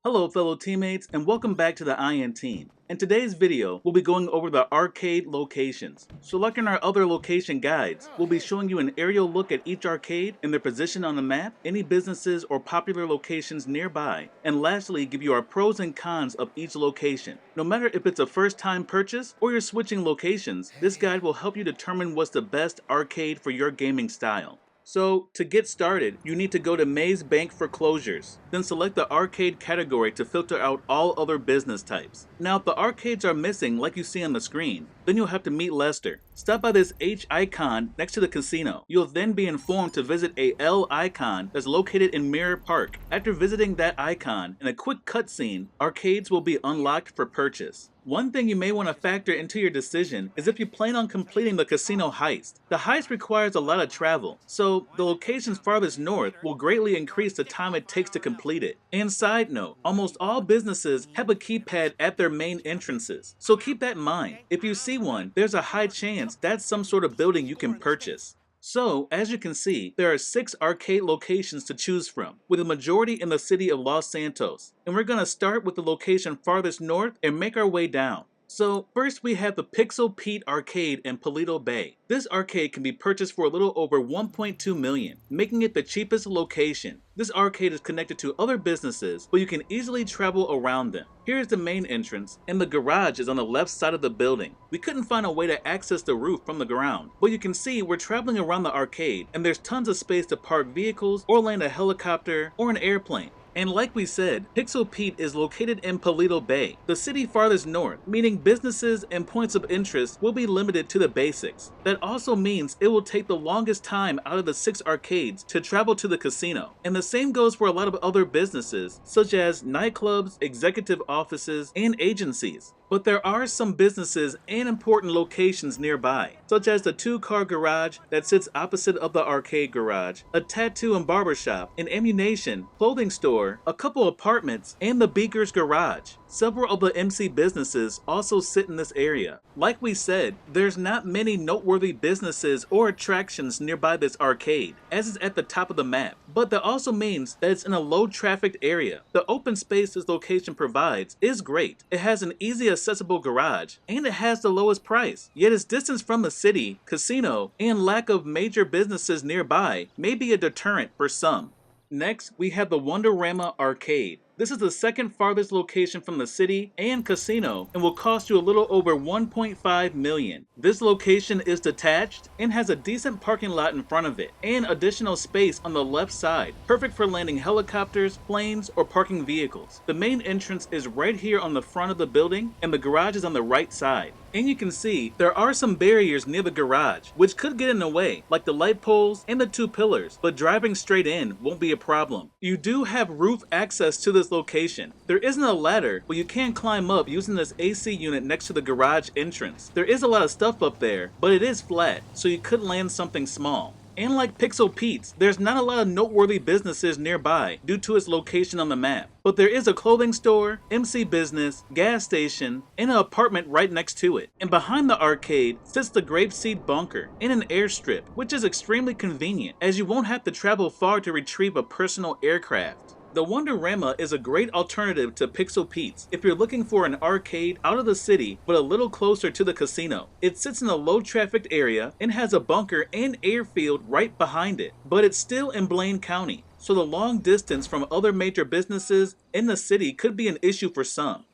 Hello fellow teammates and welcome back to the IN team. In today's video, we'll be going over the arcade locations. So like in our other location guides, we'll be showing you an aerial look at each arcade and their position on the map, any businesses or popular locations nearby, and lastly give you our pros and cons of each location. No matter if it's a first time purchase or you're switching locations, this guide will help you determine what's the best arcade for your gaming style. So, to get started, you need to go to Mesa Bank Foreclosures, then select the arcade category to filter out all other business types. Now if the arcades are missing like you see on the screen, then you'll have to meet Lester. Stop by this H icon next to the casino. You'll then be informed to visit a L icon that's located in Mirror Park. After visiting that icon, in a quick cutscene, arcades will be unlocked for purchase. One thing you may want to factor into your decision is if you plan on completing the casino heist. The heist requires a lot of travel, so the locations farthest north will greatly increase the time it takes to complete it. And side note, almost all businesses have a keypad at their main entrances, so keep that in mind. If you see one, there's a high chance that's some sort of building you can purchase. So, as you can see, there are 6 arcade locations to choose from, with a majority in the city of Los Santos. And we're going to start with the location farthest north and make our way down. So, first we have the Pixel Pete Arcade in Paleto Bay. This arcade can be purchased for a little over 1.2 million, making it the cheapest location. This arcade is connected to other businesses, but you can easily travel around them. Here's the main entrance, and the garage is on the left side of the building. We couldn't find a way to access the roof from the ground, but you can see we're traveling around the arcade, and there's tons of space to park vehicles, or land a helicopter, or an airplane. And like we said, Pixel Pete is located in Paleto Bay, the city farthest north, meaning businesses and points of interest will be limited to the basics. That also means it will take the longest time out of the 6 arcades to travel to the casino. And the same goes for a lot of other businesses, such as nightclubs, executive offices, and agencies. But there are some businesses and important locations nearby, such as the 2-car garage that sits opposite of the arcade garage, a tattoo and barbershop, an ammunition, clothing store, a couple apartments, and the Beaker's garage. Several of the MC businesses also sit in this area. Like we said, there's not many noteworthy businesses or attractions nearby this arcade, as is at the top of the map. But that also means that it's in a low trafficked area. The open space this location provides is great. It has an easy accessible garage, and it has the lowest price. Yet its distance from the city, casino, and lack of major businesses nearby may be a deterrent for some. Next, we have the Wonderama Arcade. This is the second farthest location from the city and casino and will cost you a little over 1.5 million. This location is detached and has a decent parking lot in front of it and additional space on the left side, perfect for landing helicopters, planes, or parking vehicles. The main entrance is right here on the front of the building and the garage is on the right side. And you can see there are some barriers near the garage which could get in the way, like the light poles and the 2 pillars, but driving straight in won't be a problem. You do have roof access to this location. There isn't a ladder, but you can climb up using this AC unit next to the garage entrance. There is a lot of stuff up there, but it is flat, so you could land something small. And like Pixel Pete's, there's not a lot of noteworthy businesses nearby due to its location on the map. But there is a clothing store, MC business, gas station, and an apartment right next to it. And behind the arcade sits the Grapeseed bunker and an airstrip, which is extremely convenient as you won't have to travel far to retrieve a personal aircraft. The Wonderama is a great alternative to Pixel Pete's if you're looking for an arcade out of the city but a little closer to the casino. It sits in a low trafficked area and has a bunker and airfield right behind it, but it's still in Blaine County, so the long distance from other major businesses in the city could be an issue for some.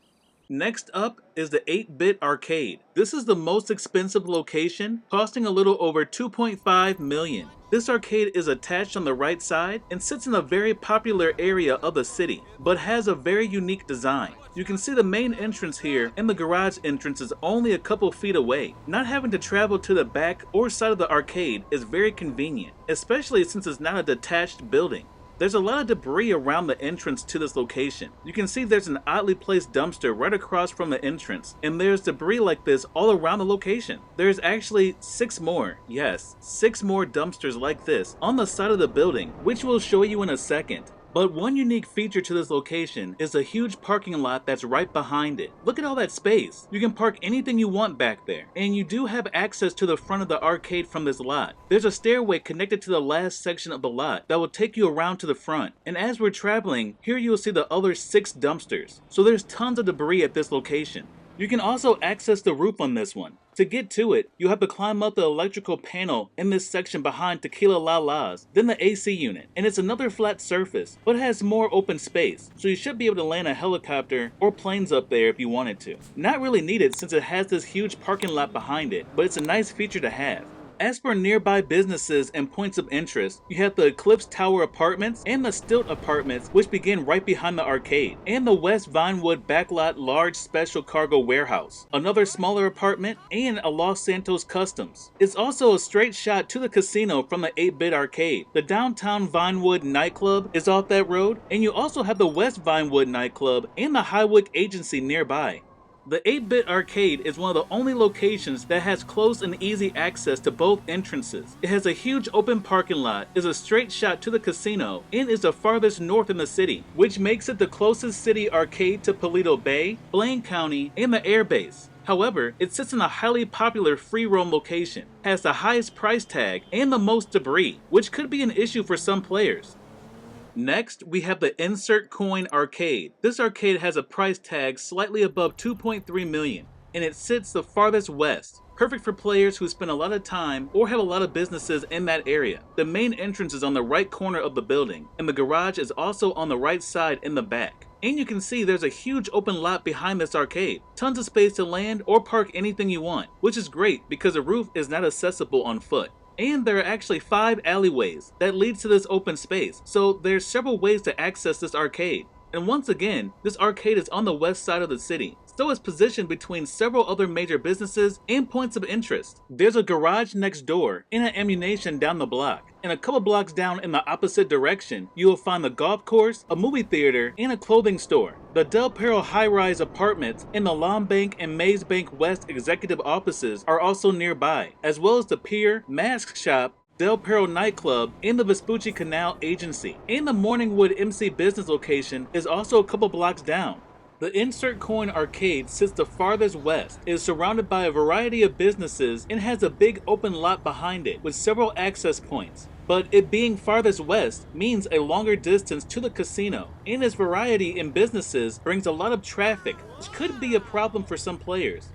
Next up is the 8-Bit Arcade. This is the most expensive location, costing a little over 2.5 million. This arcade is attached on the right side and sits in a very popular area of the city, but has a very unique design. You can see the main entrance here and the garage entrance is only a couple feet away. Not having to travel to the back or side of the arcade is very convenient, especially since it's not a detached building. There's a lot of debris around the entrance to this location. You can see there's an oddly placed dumpster right across from the entrance, and there's debris like this all around the location. There's actually 6 more, yes, 6 more dumpsters like this on the side of the building, which we'll show you in a second. But one unique feature to this location is a huge parking lot that's right behind it. Look at all that space. You can park anything you want back there, and you do have access to the front of the arcade from this lot. There's a stairway connected to the last section of the lot that will take you around to the front, and as we're traveling, here you'll see the other 6 dumpsters. So there's tons of debris at this location. You can also access the roof on this one. To get to it, you have to climb up the electrical panel in this section behind Tequila La La's, then the AC unit, and it's another flat surface, but it has more open space, so you should be able to land a helicopter or planes up there if you wanted to. Not really needed since it has this huge parking lot behind it, but it's a nice feature to have. As for nearby businesses and points of interest, you have the Eclipse Tower Apartments and the Stilt Apartments, which begin right behind the arcade, and the West Vinewood Backlot Large Special Cargo Warehouse, another smaller apartment, and a Los Santos Customs. It's also a straight shot to the casino from the 8-bit arcade. The downtown Vinewood nightclub is off that road, and you also have the West Vinewood nightclub and the Highwick Agency nearby. The 8-bit arcade is one of the only locations that has close and easy access to both entrances. It has a huge open parking lot, is a straight shot to the casino, and is the farthest north in the city, which makes it the closest city arcade to Paleto Bay, Blaine County, and the Air Base. However, it sits in a highly popular free roam location, has the highest price tag, and the most debris, which could be an issue for some players. Next, we have the Insert Coin Arcade. This arcade has a price tag slightly above 2.3 million, and it sits the farthest west, perfect for players who spend a lot of time or have a lot of businesses in that area. The main entrance is on the right corner of the building, and the garage is also on the right side in the back. And you can see there's a huge open lot behind this arcade. Tons of space to land or park anything you want, which is great because the roof is not accessible on foot. And there are actually 5 alleyways that lead to this open space, so there's several ways to access this arcade. And once again, this arcade is on the west side of the city, so it's positioned between several other major businesses and points of interest. There's a garage next door and an ammunition down the block. And a couple blocks down in the opposite direction, you will find the golf course, a movie theater, and a clothing store. The Del Perro high-rise apartments and the Lombank and Maze Bank West executive offices are also nearby, as well as the Pier, Mask Shop, Del Perro nightclub, and the Vespucci Canal Agency. And the Morningwood MC business location is also a couple blocks down. The Insert Coin Arcade sits the farthest west, is surrounded by a variety of businesses, and has a big open lot behind it with several access points. But it being farthest west means a longer distance to the casino, and its variety in businesses brings a lot of traffic, which could be a problem for some players.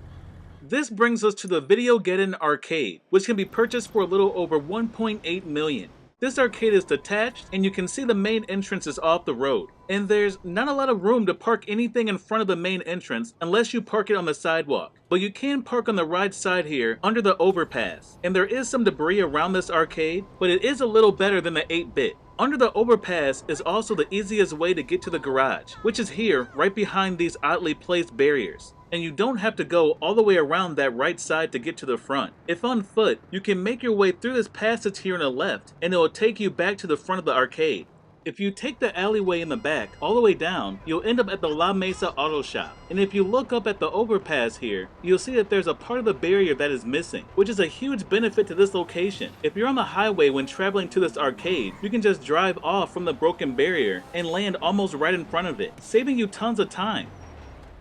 This brings us to the Videogeddon Arcade, which can be purchased for a little over 1.8 million. This arcade is detached, and you can see the main entrance is off the road. And there's not a lot of room to park anything in front of the main entrance unless you park it on the sidewalk. But you can park on the right side here under the overpass. And there is some debris around this arcade, but it is a little better than the 8-bit. Under the overpass is also the easiest way to get to the garage, which is here right behind these oddly placed barriers. And you don't have to go all the way around that right side to get to the front. If on foot, you can make your way through this passage here on the left, and it will take you back to the front of the arcade. If you take the alleyway in the back all the way down, you'll end up at the La Mesa Auto Shop. And if you look up at the overpass here, you'll see that there's a part of the barrier that is missing, which is a huge benefit to this location. If you're on the highway when traveling to this arcade, you can just drive off from the broken barrier and land almost right in front of it, saving you tons of time.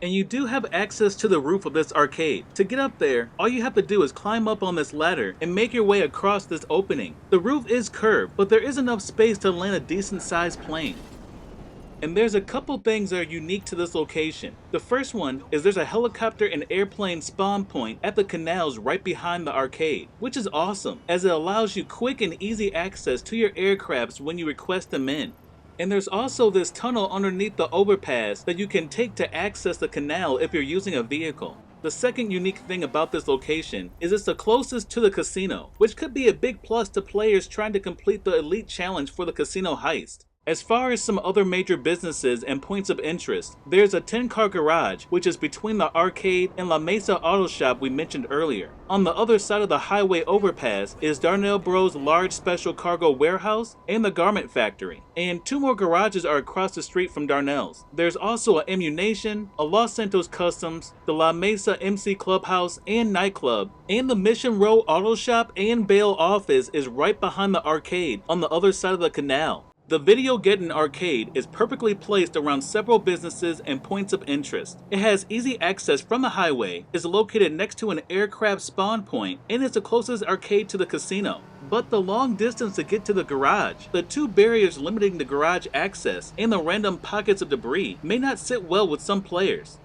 And you do have access to the roof of this arcade. To get up there, all you have to do is climb up on this ladder and make your way across this opening. The roof is curved, but there is enough space to land a decent sized plane. And there's a couple things that are unique to this location. The first one is there's a helicopter and airplane spawn point at the canals right behind the arcade, which is awesome as it allows you quick and easy access to your aircrafts when you request them in. And there's also this tunnel underneath the overpass that you can take to access the canal if you're using a vehicle. The second unique thing about this location is it's the closest to the casino, which could be a big plus to players trying to complete the elite challenge for the casino heist. As far as some other major businesses and points of interest, there's a 10-car garage, which is between the arcade and La Mesa Auto Shop we mentioned earlier. On the other side of the highway overpass is Darnell Bros Large Special Cargo Warehouse and the Garment Factory. And 2 more garages are across the street from Darnell's. There's also an Ammunition, a Los Santos Customs, the La Mesa MC Clubhouse and Nightclub, and the Mission Row Auto Shop and Bail Office is right behind the arcade on the other side of the canal. The Videogeddon arcade is perfectly placed around several businesses and points of interest. It has easy access from the highway, is located next to an aircraft spawn point, and is the closest arcade to the casino. But the long distance to get to the garage, the two barriers limiting the garage access, and the random pockets of debris may not sit well with some players.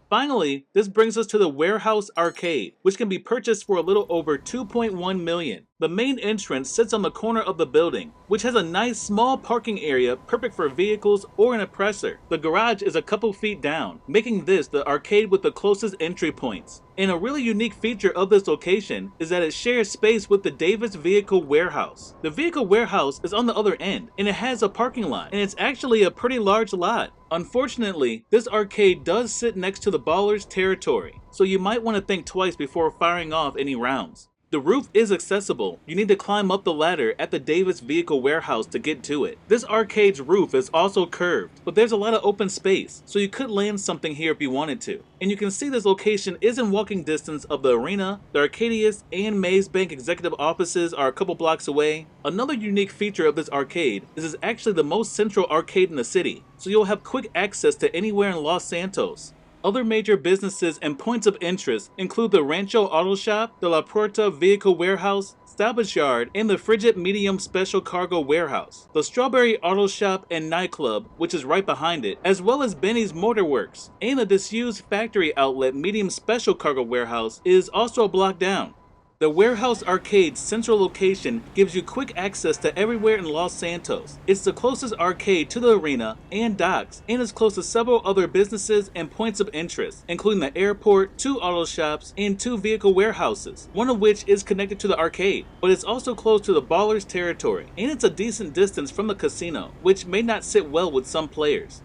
Finally, this brings us to the Warehouse Arcade, which can be purchased for a little over $2.1 million. The main entrance sits on the corner of the building, which has a nice small parking area perfect for vehicles or an oppressor. The garage is a couple feet down, making this the arcade with the closest entry points. And a really unique feature of this location is that it shares space with the Davis Vehicle Warehouse. The Vehicle Warehouse is on the other end, and it has a parking lot, and it's actually a pretty large lot. Unfortunately, this arcade does sit next to the Ballers territory, so you might want to think twice before firing off any rounds. The roof is accessible. You need to climb up the ladder at the Davis Vehicle Warehouse to get to it. This arcade's roof is also curved, but there's a lot of open space, so you could land something here if you wanted to. And you can see this location is in walking distance of the arena. The Arcadius and Maze Bank executive offices are a couple blocks away. Another unique feature of this arcade is it's actually the most central arcade in the city, so you'll have quick access to anywhere in Los Santos. Other major businesses and points of interest include the Rancho Auto Shop, the La Puerta Vehicle Warehouse, Salvage Yard, and the Frigid Medium Special Cargo Warehouse. The Strawberry Auto Shop and Nightclub, which is right behind it, as well as Benny's Motor Works, and the disused factory outlet Medium Special Cargo Warehouse is also a block down. The Warehouse Arcade's central location gives you quick access to everywhere in Los Santos. It's the closest arcade to the arena and docks, and is close to several other businesses and points of interest, including the airport, 2 auto shops, and 2 vehicle warehouses, one of which is connected to the arcade, but it's also close to the Ballers territory, and it's a decent distance from the casino, which may not sit well with some players.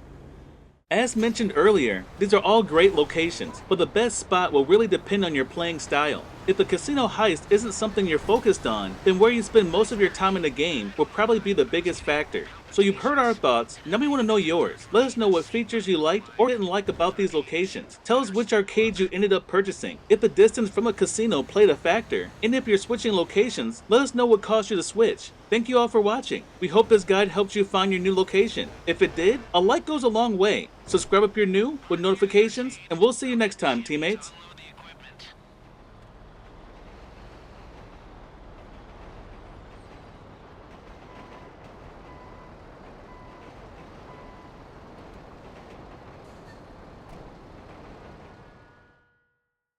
As mentioned earlier, these are all great locations, but the best spot will really depend on your playing style. If the casino heist isn't something you're focused on, then where you spend most of your time in the game will probably be the biggest factor. So you've heard our thoughts, now we want to know yours. Let us know what features you liked or didn't like about these locations. Tell us which arcades you ended up purchasing, if the distance from a casino played a factor, and if you're switching locations, let us know what caused you to switch. Thank you all for watching. We hope this guide helped you find your new location. If it did, a like goes a long way. Subscribe if you're new with notifications, and we'll see you next time, teammates.